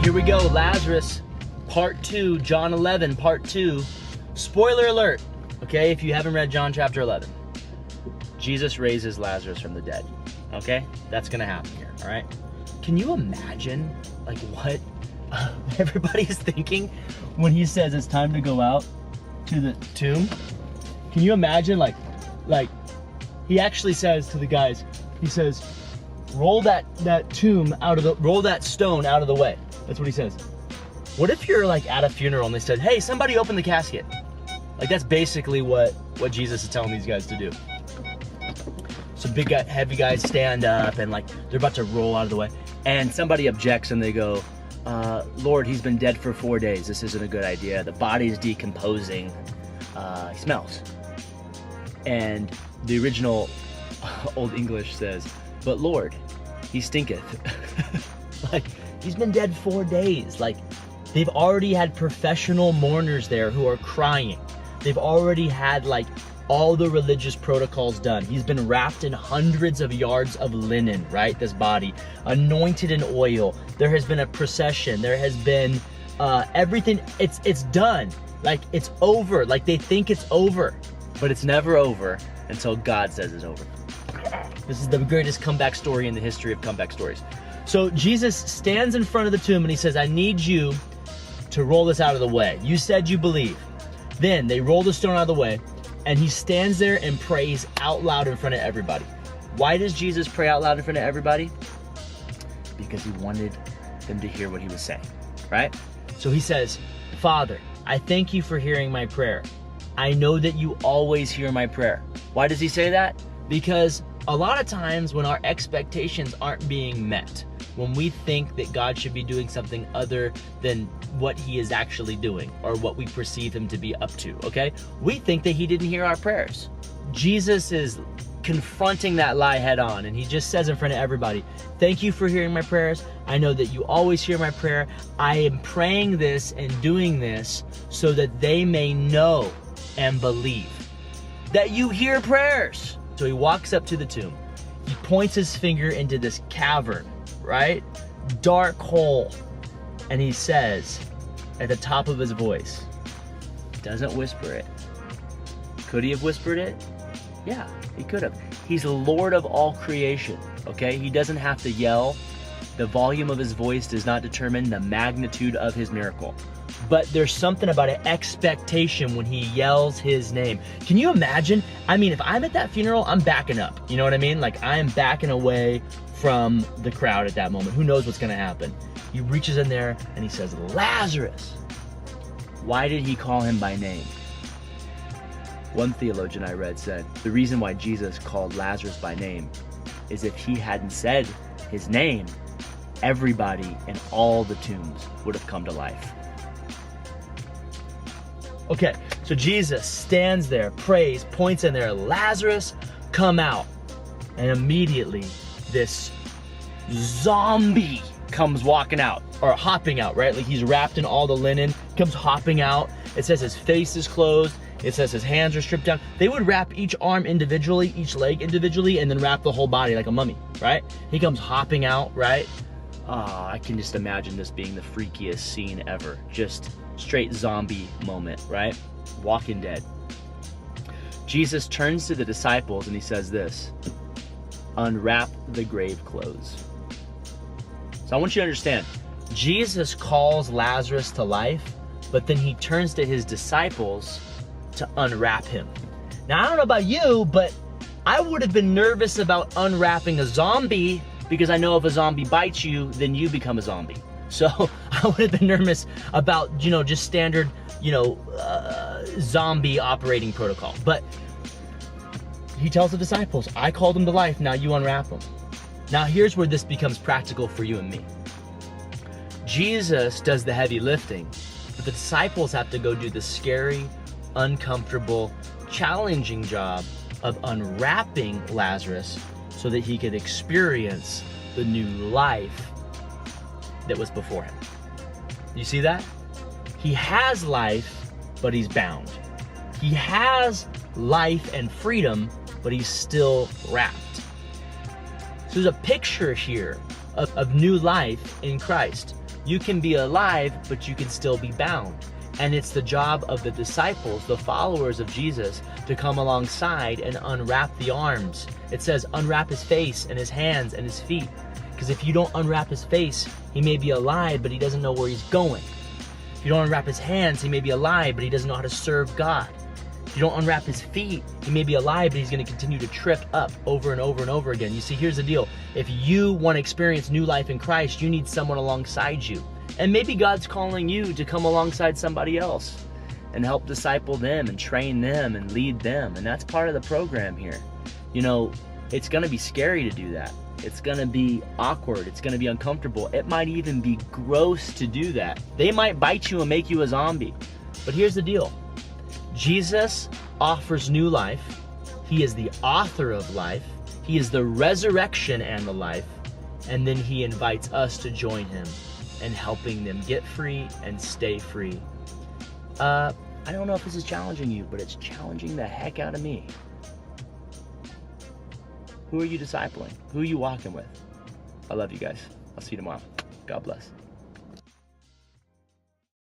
Here we go, Lazarus, part 2, John 11, part 2. Spoiler alert, okay, if you haven't read John chapter 11. Jesus raises Lazarus from the dead, okay? That's gonna happen here, all right? Can you imagine, like, what everybody's thinking when he says it's time to go out to the tomb? Can you imagine, like, he actually says to the guys, he says, roll that stone out of the way. That's what he says. What if you're like at a funeral and they said, hey, somebody open the casket? Like, that's basically what Jesus is telling these guys to do. So big guy, heavy guys stand up and like they're about to roll out of the way, and somebody objects and they go, Lord, he's been dead for 4 days. This isn't a good idea. The body is decomposing. He smells. And the original Old English says, but Lord, he stinketh. Like, he's been dead 4 days. Like, they've already had professional mourners there who are crying. They've already had like all the religious protocols done. He's been wrapped in hundreds of yards of linen, right? This body, anointed in oil. There has been a procession. There has been everything. It's done. Like, it's over. Like, they think it's over, but it's never over until God says it's over. This is the greatest comeback story in the history of comeback stories. So Jesus stands in front of the tomb and he says, I need you to roll this out of the way. You said you believe. Then they roll the stone out of the way, and he stands there and prays out loud in front of everybody. Why does Jesus pray out loud in front of everybody? Because he wanted them to hear what he was saying, right? So he says, Father, I thank you for hearing my prayer. I know that you always hear my prayer. Why does he say that? Because a lot of times when our expectations aren't being met, when we think that God should be doing something other than what he is actually doing or what we perceive him to be up to, okay? We think that he didn't hear our prayers. Jesus is confronting that lie head on, and he just says in front of everybody, thank you for hearing my prayers. I know that you always hear my prayer. I am praying this and doing this so that they may know and believe that you hear prayers. So he walks up to the tomb. He points his finger into this cavern, right? Dark hole. And he says at the top of his voice, doesn't whisper it. Could he have whispered it? Yeah, he could have. He's Lord of all creation, okay? He doesn't have to yell. The volume of his voice does not determine the magnitude of his miracle. But there's something about an expectation when he yells his name. Can you imagine? I mean, if I'm at that funeral, I'm backing up. You know what I mean? Like, I am backing away from the crowd at that moment. Who knows what's gonna happen? He reaches in there and he says, Lazarus. Why did he call him by name? One theologian I read said, the reason why Jesus called Lazarus by name is if he hadn't said his name, everybody in all the tombs would have come to life. Okay, so Jesus stands there, prays, points in there, Lazarus, come out. And immediately this zombie comes walking out, or hopping out, right? Like, he's wrapped in all the linen, comes hopping out. It says his face is closed. It says his hands are stripped down. They would wrap each arm individually, each leg individually, and then wrap the whole body like a mummy, right? He comes hopping out, right? I can just imagine this being the freakiest scene ever. Just straight zombie moment, right? Walking Dead. Jesus turns to the disciples and he says this, unwrap the grave clothes. So I want you to understand, Jesus calls Lazarus to life, but then he turns to his disciples to unwrap him. Now, I don't know about you, but I would have been nervous about unwrapping a zombie, because I know if a zombie bites you, then you become a zombie. So I would have been nervous about, just standard, zombie operating protocol. But he tells the disciples, I called them to life, now you unwrap them. Now here's where this becomes practical for you and me. Jesus does the heavy lifting, but the disciples have to go do the scary, uncomfortable, challenging job of unwrapping Lazarus so that he could experience the new life that was before him. You see that? He has life, but he's bound. He has life and freedom, but he's still wrapped. So there's a picture here of new life in Christ. You can be alive, but you can still be bound. And it's the job of the disciples, the followers of Jesus, to come alongside and unwrap the arms. It says unwrap his face and his hands and his feet. Because if you don't unwrap his face, he may be alive, but he doesn't know where he's going. If you don't unwrap his hands, he may be alive, but he doesn't know how to serve God. If you don't unwrap his feet, he may be alive, but he's going to continue to trip up over and over and over again. You see, here's the deal. If you want to experience new life in Christ, you need someone alongside you. And maybe God's calling you to come alongside somebody else and help disciple them and train them and lead them. And that's part of the program here. You know, it's going to be scary to do that. It's going to be awkward. It's going to be uncomfortable. It might even be gross to do that. They might bite you and make you a zombie. But here's the deal. Jesus offers new life. He is the author of life. He is the resurrection and the life. And then he invites us to join him in helping them get free and stay free. I don't know if this is challenging you, but it's challenging the heck out of me. Who are you discipling? Who are you walking with? I love you guys. I'll see you tomorrow. God bless.